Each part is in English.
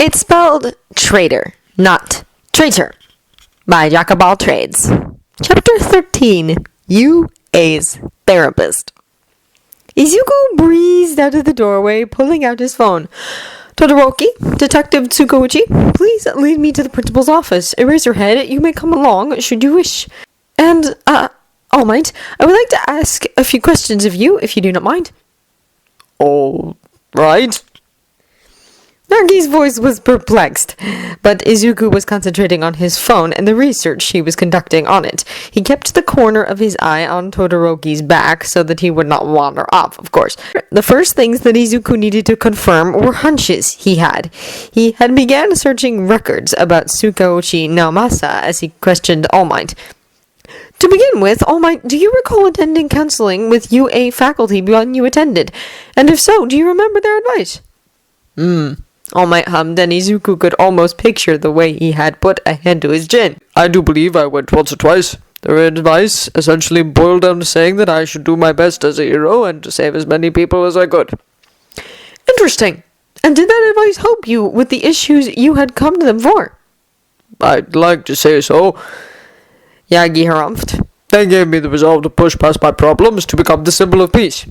It's spelled traitor, not traitor, by Jack of all trades. Chapter 13, UA's Therapist. Izuku breezed out of the doorway, pulling out his phone. Todoroki, Detective Tsukuchi, please lead me to the principal's office. Eraserhead, you may come along, should you wish. And, All Might, I would like to ask a few questions of you, if you do not mind. All right. Nagi's voice was perplexed, but Izuku was concentrating on his phone and the research he was conducting on it. He kept the corner of his eye on Todoroki's back so that he would not wander off, of course. The first things that Izuku needed to confirm were hunches he had. He had began searching records about Tsukauchi Naomasa as he questioned All Might. To begin with, All Might, do you recall attending counseling with UA faculty when you attended? And if so, do you remember their advice? All Might hummed, and Izuku could almost picture the way he had put a hand to his chin. I do believe I went once or twice. Their advice essentially boiled down to saying that I should do my best as a hero and to save as many people as I could. Interesting. And did that advice help you with the issues you had come to them for? I'd like to say so. Yagi harumphed. They gave me the resolve to push past my problems to become the symbol of peace.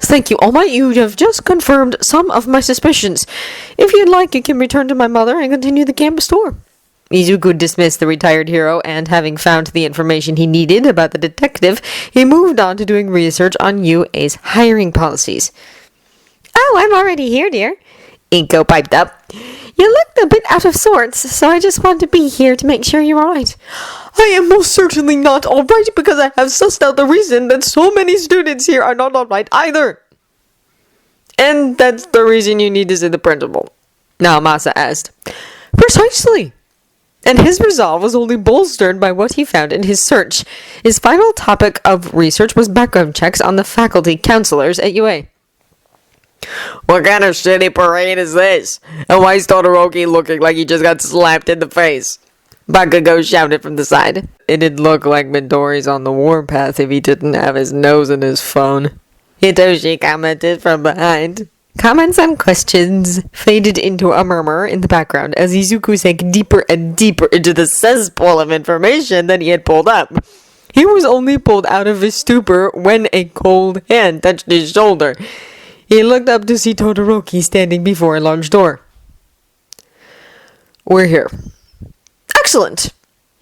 Thank you, All Might. You have just confirmed some of my suspicions. If you'd like, you can return to my mother and continue the campus tour. Izuku dismissed the retired hero, and having found the information he needed about the detective, he moved on to doing research on UA's hiring policies. Oh, I'm already here, dear. Inko piped up. You looked a bit out of sorts, so I just want to be here to make sure you're alright. I am most certainly not alright because I have sussed out the reason that so many students here are not alright either. And that's the reason you need to see the principal? Naomasa asked. Precisely. And his resolve was only bolstered by what he found in his search. His final topic of research was background checks on the faculty counselors at UA. What kind of shitty parade is this? And why is Todoroki looking like he just got slapped in the face? Bakugo shouted from the side. It'd look like Midoriya's on the warpath if he didn't have his nose in his phone. Hitoshi commented from behind. Comments and questions faded into a murmur in the background as Izuku sank deeper and deeper into the cesspool of information that he had pulled up. He was only pulled out of his stupor when a cold hand touched his shoulder. He looked up to see Todoroki standing before a large door. We're here. Excellent!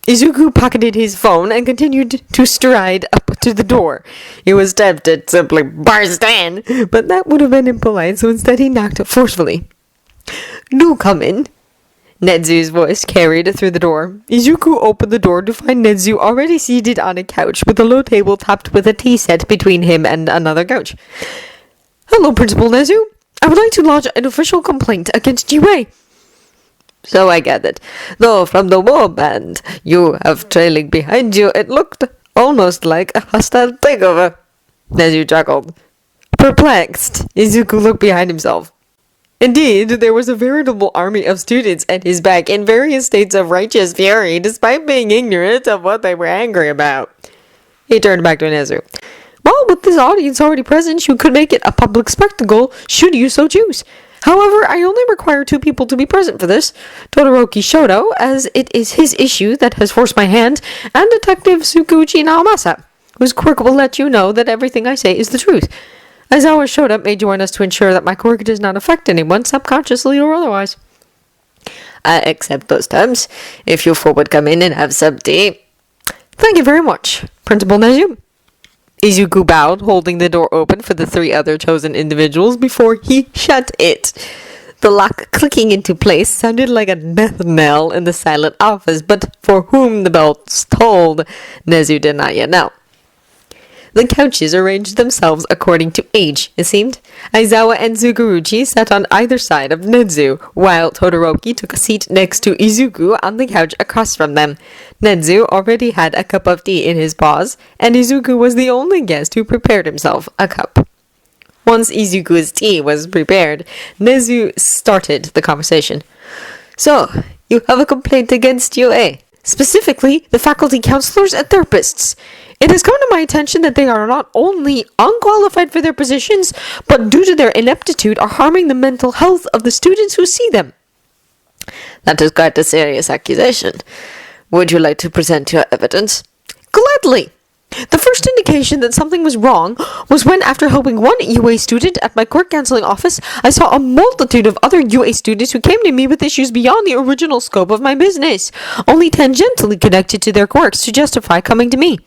Izuku pocketed his phone and continued to stride up to the door. He was tempted to simply burst in, but that would have been impolite, so instead he knocked forcefully. Do come in. Netsu's voice carried through the door. Izuku opened the door to find Netsu already seated on a couch with a low table topped with a tea set between him and another couch. Hello, Principal Netsu. I would like to lodge an official complaint against UA. So I gathered. Though from the warband you have trailing behind you, it looked almost like a hostile takeover. Netsu chuckled. Perplexed, Izuku looked behind himself. Indeed, there was a veritable army of students at his back in various states of righteous fury, despite being ignorant of what they were angry about. He turned back to Netsu. Well, with this audience already present, you could make it a public spectacle, should you so choose. However, I only require 2 people to be present for this. Todoroki Shoto, as it is his issue that has forced my hand, and Detective Tsukauchi Naomasa, whose quirk will let you know that everything I say is the truth. Aizawa Shoto may join us to ensure that my quirk does not affect anyone, subconsciously or otherwise. I accept those terms, if you four would come in and have some tea. Thank you very much, Principal Netsu. Izuku bowed, holding the door open for the 3 other chosen individuals before he shut it. The lock clicking into place sounded like a death knell in the silent office, but for whom the bells tolled, Netsu did not yet know. The couches arranged themselves according to age, it seemed. Aizawa and Tsukuruchi sat on either side of Netsu, while Todoroki took a seat next to Izuku on the couch across from them. Netsu already had a cup of tea in his paws, and Izuku was the only guest who prepared himself a cup. Once Izuku's tea was prepared, Netsu started the conversation. So, you have a complaint against UA? Specifically, the faculty counselors and therapists. It has come to my attention that they are not only unqualified for their positions, but due to their ineptitude are harming the mental health of the students who see them. That is quite a serious accusation. Would you like to present your evidence? Gladly! The first indication that something was wrong was when, after helping one UA student at my quirk counseling office, I saw a multitude of other UA students who came to me with issues beyond the original scope of my business, only tangentially connected to their quirks to justify coming to me.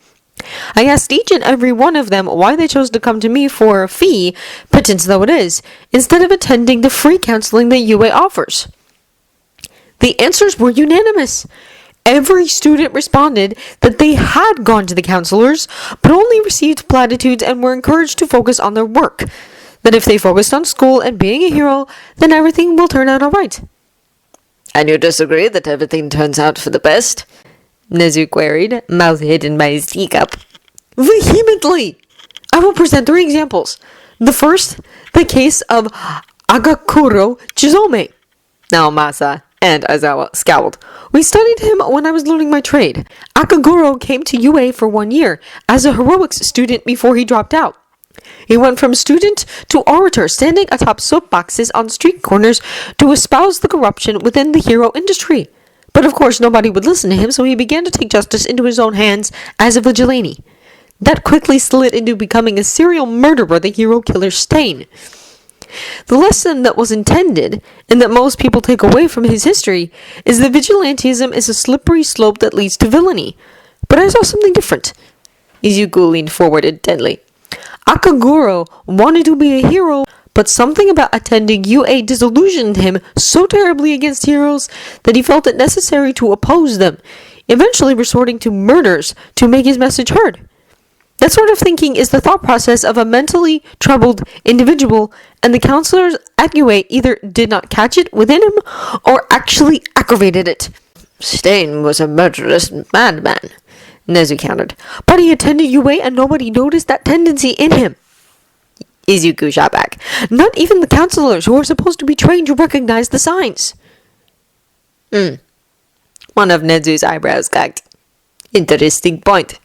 I asked each and every one of them why they chose to come to me for a fee, pittance though it is, instead of attending the free counseling that UA offers. The answers were unanimous. Every student responded that they had gone to the counselors, but only received platitudes and were encouraged to focus on their work. That if they focused on school and being a hero, then everything will turn out alright. And you disagree that everything turns out for the best? Nezu queried, mouth hidden by his teacup. Vehemently! I will present 3 examples. The first, the case of Agakuro Chizome. Naomasa and Aizawa scowled. We studied him when I was learning my trade. Akaguro came to UA for 1 year as a heroics student before he dropped out. He went from student to orator, standing atop soapboxes on street corners to espouse the corruption within the hero industry. But of course nobody would listen to him, so he began to take justice into his own hands as a vigilante. That quickly slid into becoming a serial murderer, the hero killer Stain. The lesson that was intended, and that most people take away from his history, is that vigilantism is a slippery slope that leads to villainy. But I saw something different. Izuku leaned forward intently. Akaguro wanted to be a hero, but something about attending UA disillusioned him so terribly against heroes that he felt it necessary to oppose them, eventually resorting to murders to make his message heard. That sort of thinking is the thought process of a mentally troubled individual, and the counselors at UA either did not catch it within him or actually aggravated it. Stain was a murderous madman, Nezu countered. But he attended UA and nobody noticed that tendency in him. Izuku shot back. Not even the counselors, who are supposed to be trained to recognize the signs. One of Nezu's eyebrows cocked. Interesting point.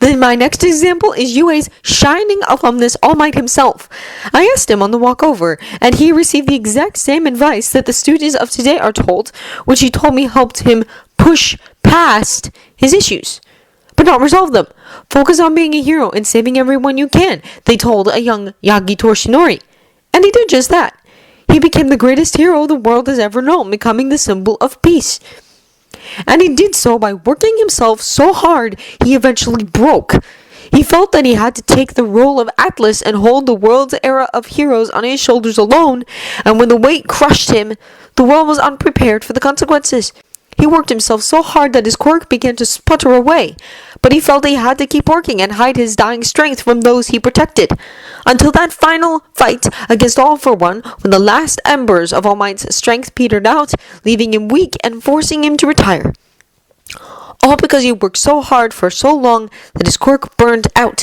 Then my next example is UA's shining alumnus All Might himself. I asked him on the walk over, and he received the exact same advice that the students of today are told, which he told me helped him push past his issues, but not resolve them. Focus on being a hero and saving everyone you can, they told a young Yagi Toshinori. And he did just that. He became the greatest hero the world has ever known, becoming the symbol of peace. And he did so by working himself so hard he eventually broke. He felt that he had to take the role of Atlas and hold the world's era of heroes on his shoulders alone, and when the weight crushed him, the world was unprepared for the consequences. He worked himself so hard that his quirk began to sputter away, but he felt he had to keep working and hide his dying strength from those he protected, until that final fight against All for One, when the last embers of All Might's strength petered out, leaving him weak and forcing him to retire. All because he worked so hard for so long that his quirk burned out.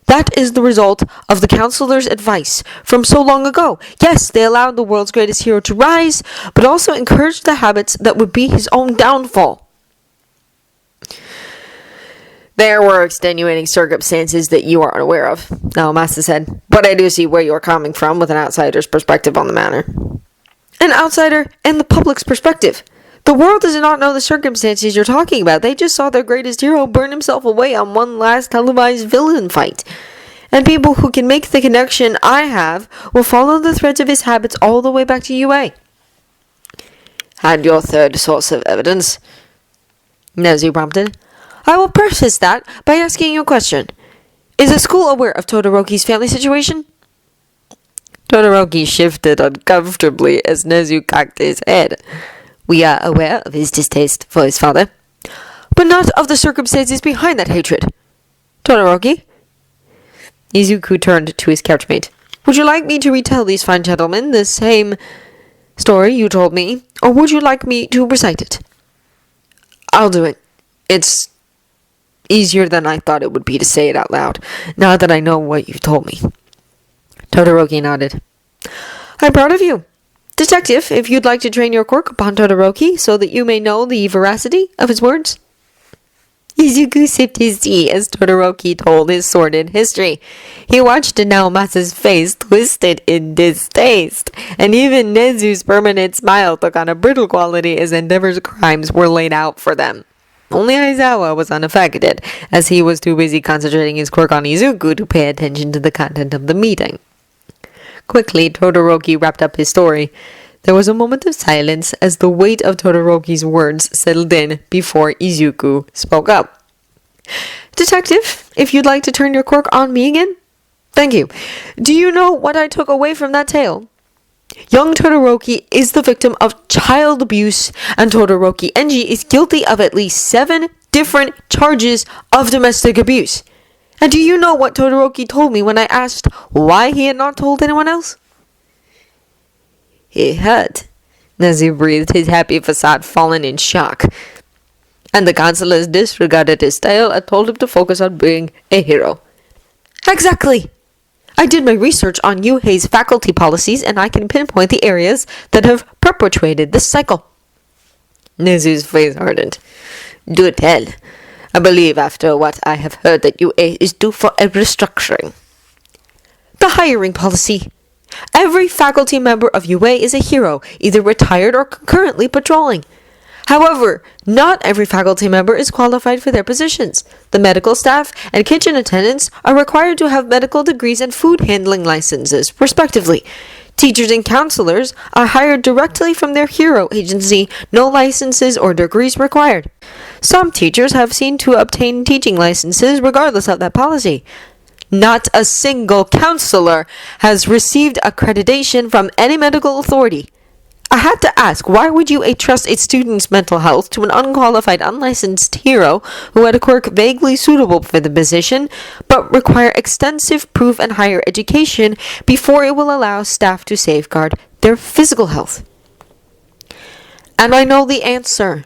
That is the result of the counselor's advice from so long ago. Yes, they allowed the world's greatest hero to rise, but also encouraged the habits that would be his own downfall. There were extenuating circumstances that you are unaware of, Naomasa said, but I do see where you are coming from with an outsider's perspective on the matter. An outsider and the public's perspective. The world does not know the circumstances you're talking about. They just saw their greatest hero burn himself away on one last televised villain fight. And people who can make the connection I have will follow the threads of his habits all the way back to UA. And your third source of evidence? Nezu prompted. I will preface that by asking you a question. Is the school aware of Todoroki's family situation? Todoroki shifted uncomfortably as Nezu cocked his head. We are aware of his distaste for his father, but not of the circumstances behind that hatred. Todoroki? Izuku turned to his couchmate. Would you like me to retell these fine gentlemen the same story you told me, or would you like me to recite it? I'll do it. It's easier than I thought it would be to say it out loud, now that I know what you've told me. Todoroki nodded. I'm proud of you. Detective, if you'd like to train your quirk upon Todoroki so that you may know the veracity of his words. Izuku sipped his tea as Todoroki told his sordid history. He watched Naomasa's face twisted in distaste, and even Nezu's permanent smile took on a brittle quality as Endeavor's crimes were laid out for them. Only Aizawa was unaffected, as he was too busy concentrating his quirk on Izuku to pay attention to the content of the meeting. Quickly, Todoroki wrapped up his story. There was a moment of silence as the weight of Todoroki's words settled in before Izuku spoke up. Detective, if you'd like to turn your quirk on me again? Thank you. Do you know what I took away from that tale? Young Todoroki is the victim of child abuse, and Todoroki Enji is guilty of at least 7 different charges of domestic abuse. And do you know what Todoroki told me when I asked why he had not told anyone else? He had. Nezu breathed, his happy facade fallen in shock. And the counselors disregarded his tale and told him to focus on being a hero. Exactly! I did my research on UA's faculty policies, and I can pinpoint the areas that have perpetuated this cycle. Nezu's face hardened. Do tell. I believe after what I have heard that UA is due for a restructuring. The hiring policy. Every faculty member of UA is a hero, either retired or currently patrolling. However, not every faculty member is qualified for their positions. The medical staff and kitchen attendants are required to have medical degrees and food handling licenses, respectively. Teachers and counselors are hired directly from their hero agency, no licenses or degrees required. Some teachers have seen to obtain teaching licenses regardless of that policy. Not a single counselor has received accreditation from any medical authority. I had to ask, why would UA trust its students' mental health to an unqualified, unlicensed hero who had a quirk vaguely suitable for the position, but require extensive proof and higher education before it will allow staff to safeguard their physical health? And I know the answer.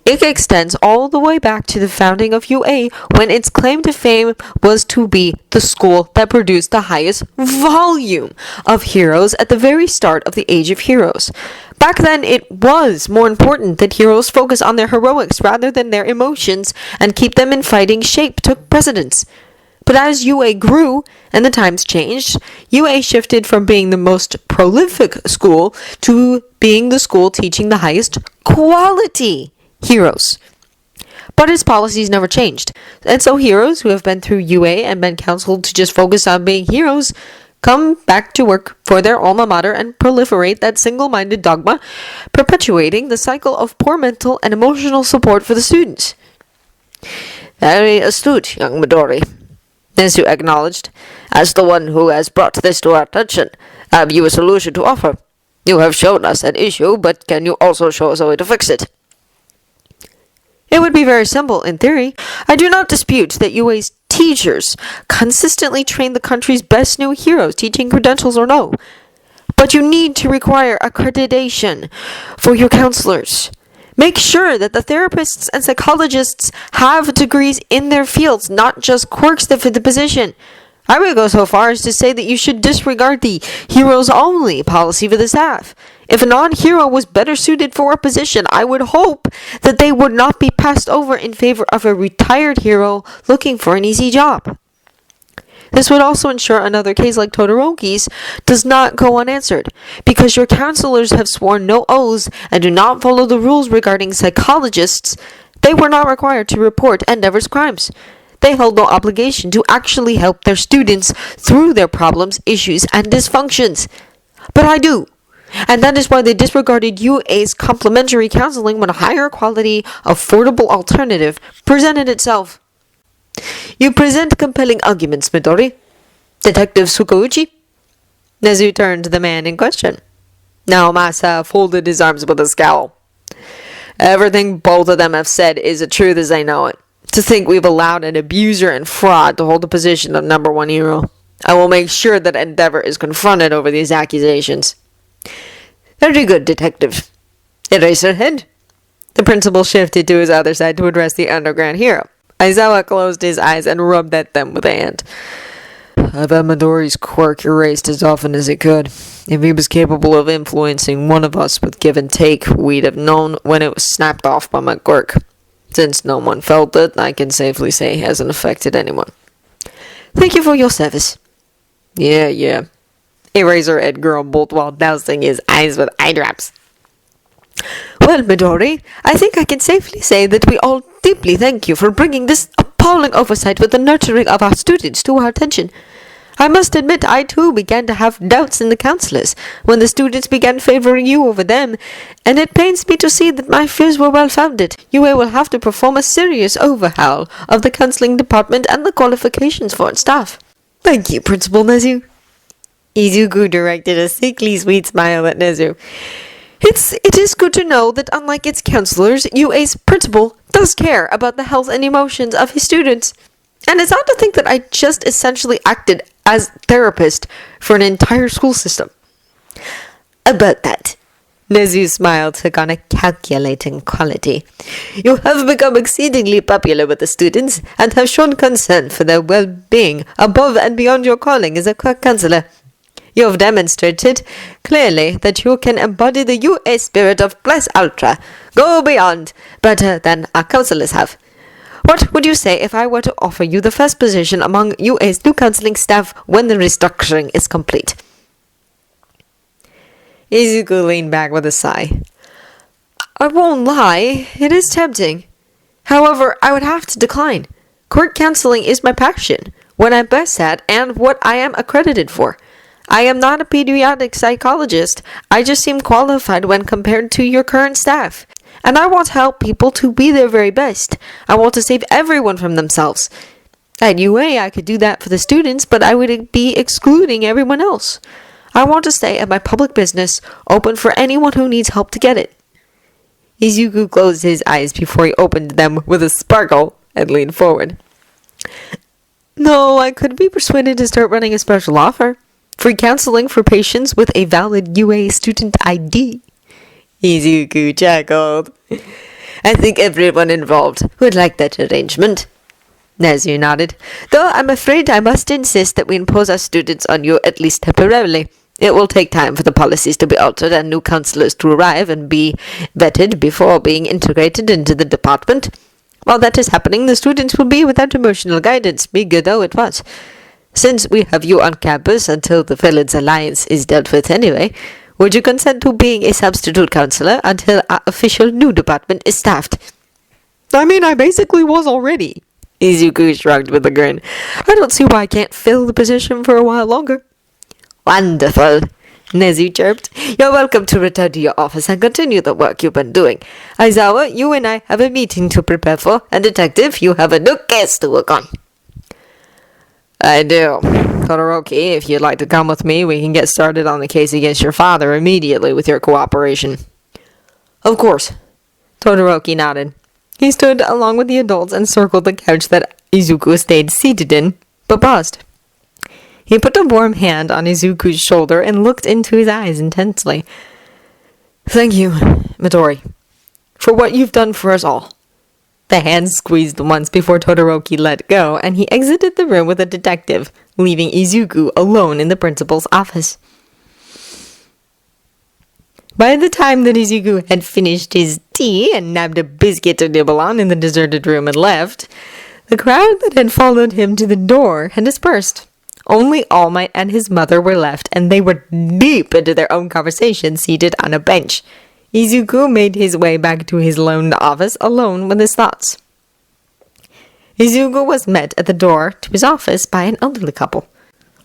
It extends all the way back to the founding of UA, when its claim to fame was to be the school that produced the highest volume of heroes at the very start of the Age of Heroes. Back then, it was more important that heroes focus on their heroics rather than their emotions, and keep them in fighting shape took precedence. But as UA grew and the times changed, UA shifted from being the most prolific school to being the school teaching the highest quality heroes. But its policies never changed, and so heroes who have been through UA and been counseled to just focus on being heroes come back to work for their alma mater and proliferate that single-minded dogma, perpetuating the cycle of poor mental and emotional support for the students. Very astute, young Midori, Nezu acknowledged. As the one who has brought this to our attention, have you a solution to offer? You have shown us an issue, but can you also show us a way to fix it? It would be very simple, in theory. I do not dispute that UA's teachers consistently train the country's best new heroes, teaching credentials or no. But you need to require accreditation for your counselors. Make sure that the therapists and psychologists have degrees in their fields, not just quirks that fit the position. I would go so far as to say that you should disregard the heroes-only policy for the staff. If a non-hero was better suited for a position, I would hope that they would not be passed over in favor of a retired hero looking for an easy job. This would also ensure another case like Todoroki's does not go unanswered, because your counselors have sworn no oaths and do not follow the rules regarding psychologists. They were not required to report Endeavor's crimes. They held no obligation to actually help their students through their problems, issues, and dysfunctions. But I do. And that is why they disregarded UA's complimentary counseling when a higher quality, affordable alternative presented itself. You present compelling arguments, Midori. Detective Tsukauchi? Nezu turned to the man in question. Naomasa folded his arms with a scowl. Everything both of them have said is the truth as I know it. To think we've allowed an abuser and fraud to hold the position of number 1 hero. I will make sure that Endeavor is confronted over these accusations. Very good, Detective. Eraserhead? The principal shifted to his other side to address the underground hero. Aizawa closed his eyes and rubbed at them with a hand. I've had Midori's quirk erased as often as he could. If he was capable of influencing one of us with give and take, we'd have known when it was snapped off by my quirk. Since no one felt it, I can safely say it hasn't affected anyone. Thank you for your service. Yeah. Eraser Ed grumbled while dousing his eyes with eye drops. Well, Midori, I think I can safely say that we all deeply thank you for bringing this appalling oversight with the nurturing of our students to our attention. I must admit I too began to have doubts in the counselors when the students began favoring you over them, and it pains me to see that my fears were well founded. UA will have to perform a serious overhaul of the counseling department and the qualifications for its staff. Thank you, Principal Nezu. Izuku directed a sickly sweet smile at Nezu. It is good to know that unlike its counselors, UA's principal does care about the health and emotions of his students. And it's odd to think that I just essentially acted as therapist for an entire school system. About that, Nezu's smile took on a calculating quality. You have become exceedingly popular with the students and have shown concern for their well-being above and beyond your calling as a quirk counselor. You have demonstrated clearly that you can embody the UA spirit of Bless Ultra, go beyond, better than our counselors have. What would you say if I were to offer you the first position among UA's new counseling staff when the restructuring is complete? Izuku leaned back with a sigh. I won't lie, it is tempting. However, I would have to decline. Quirk counseling is my passion, what I'm best at, and what I am accredited for. I am not a pediatric psychologist. I just seem qualified when compared to your current staff. And I want to help people to be their very best. I want to save everyone from themselves. At UA, I could do that for the students, but I would be excluding everyone else. I want to stay at my public business, open for anyone who needs help to get it. Izuku closed his eyes before he opened them with a sparkle and leaned forward. No, I could be persuaded to start running a special offer. Free counseling for patients with a valid UA student ID. Izuku chuckled. I think everyone involved would like that arrangement. Nezu nodded. Though I'm afraid I must insist that we impose our students on you at least temporarily. It will take time for the policies to be altered and new counselors to arrive and be vetted before being integrated into the department. While that is happening, the students will be without emotional guidance, meager though it was. Since we have you on campus until the Villains Alliance is dealt with anyway, would you consent to being a substitute counselor until our official new department is staffed? I mean, I basically was already. Izuku shrugged with a grin. I don't see why I can't fill the position for a while longer. Wonderful, Nezu chirped. You're welcome to return to your office and continue the work you've been doing. Aizawa, you and I have a meeting to prepare for, and Detective, you have a new case to work on. I do. Todoroki, if you'd like to come with me, we can get started on the case against your father immediately with your cooperation. Of course. Todoroki nodded. He stood along with the adults and circled the couch that Izuku stayed seated in, but paused. He put a warm hand on Izuku's shoulder and looked into his eyes intensely. Thank you, Midori, for what you've done for us all. The hand squeezed once before Todoroki let go, and he exited the room with a detective, leaving Izuku alone in the principal's office. By the time that Izuku had finished his tea and nabbed a biscuit to nibble on in the deserted room and left, the crowd that had followed him to the door had dispersed. Only All Might and his mother were left, and they were deep into their own conversation seated on a bench. Izuku made his way back to his lone office alone with his thoughts. Izuku was met at the door to his office by an elderly couple.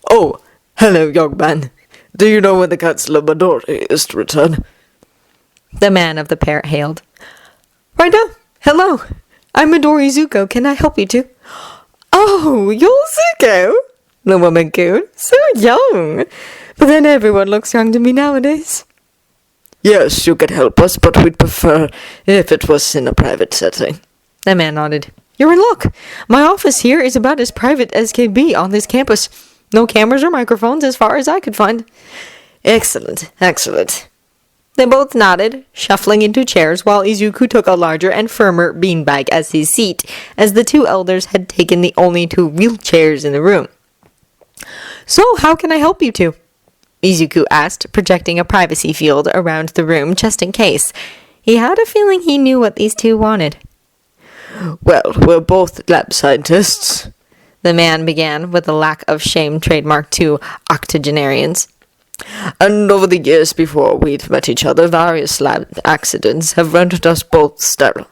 Oh, hello, young man. Do you know when the Counselor Midori is to return? The man of the pair hailed. Right now. Hello. I'm Midoriya Izuku. Can I help you too? Oh, you're Izuku? The woman cooed. So young. But then everyone looks young to me nowadays. Yes, you could help us, but we'd prefer if it was in a private setting. The man nodded. You're in luck. My office here is about as private as can be on this campus. No cameras or microphones as far as I could find. Excellent, excellent. They both nodded, shuffling into chairs while Izuku took a larger and firmer beanbag as his seat, as the two elders had taken the only two real chairs in the room. So, how can I help you two? Izuku asked, projecting a privacy field around the room just in case. He had a feeling he knew what these two wanted. Well, we're both lab scientists, the man began, with a lack of shame trademark to octogenarians. And over the years before we'd met each other, various lab accidents have rendered us both sterile.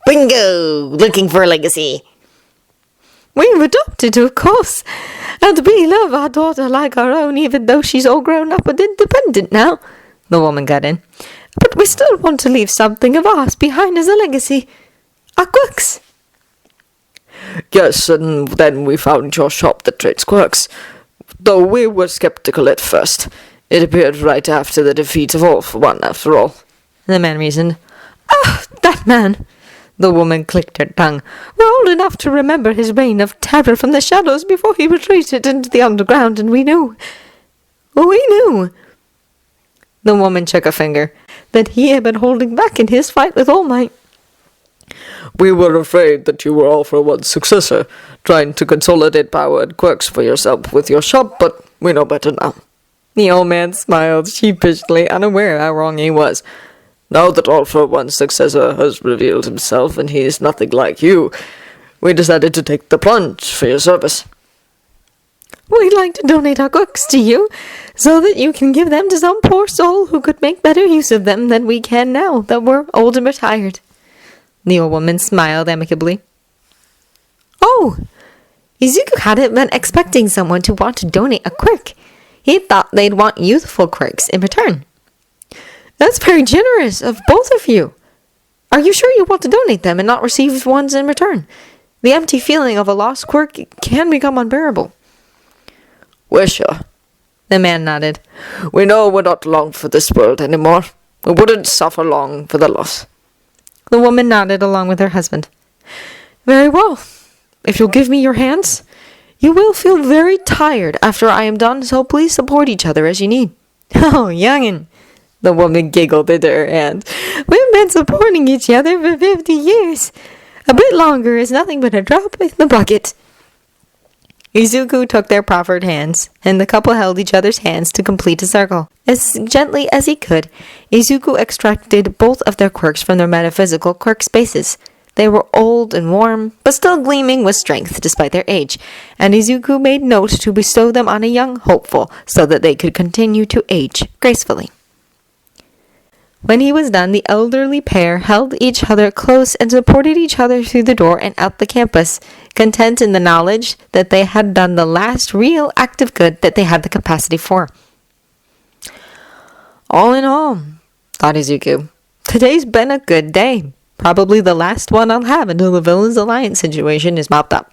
Bingo! Looking for a legacy. We've adopted, of course, and we love our daughter like our own, even though she's all grown up and independent now, the woman got in. But we still want to leave something of ours behind as a legacy. Our quirks. Yes, and then we found your shop that trades quirks. Though we were skeptical at first. It appeared right after the defeat of All for One, after all, the man reasoned. Oh, that man! The woman clicked her tongue. We're old enough to remember his reign of terror from the shadows before he retreated into the underground, and we knew. The woman shook a finger. That he had been holding back in his fight with All Might. We were afraid that you were All for One's successor, trying to consolidate power and quirks for yourself with your shop, but we know better now. The old man smiled sheepishly, unaware how wrong he was. Now that All for One's successor has revealed himself and he is nothing like you, we decided to take the plunge for your service. We'd like to donate our quirks to you, so that you can give them to some poor soul who could make better use of them than we can now that we're old and retired. The old woman smiled amicably. Oh, Izuku hadn't been expecting someone to want to donate a quirk. He thought they'd want youthful quirks in return. That's very generous of both of you. Are you sure you want to donate them and not receive ones in return? The empty feeling of a lost quirk can become unbearable. We're sure. The man nodded. We know we're not long for this world anymore. We wouldn't suffer long for the loss. The woman nodded along with her husband. Very well. If you'll give me your hands, you will feel very tired after I am done, so please support each other as you need. Oh, young'un. The woman giggled into her hand. We've been supporting each other for 50 years. A bit longer is nothing but a drop in the bucket. Izuku took their proffered hands, and the couple held each other's hands to complete a circle. As gently as he could, Izuku extracted both of their quirks from their metaphysical quirk spaces. They were old and warm, but still gleaming with strength despite their age, and Izuku made note to bestow them on a young hopeful so that they could continue to age gracefully. When he was done, the elderly pair held each other close and supported each other through the door and out the campus, content in the knowledge that they had done the last real act of good that they had the capacity for. All in all, thought Izuku, today's been a good day. Probably the last one I'll have until the Villains Alliance situation is mopped up.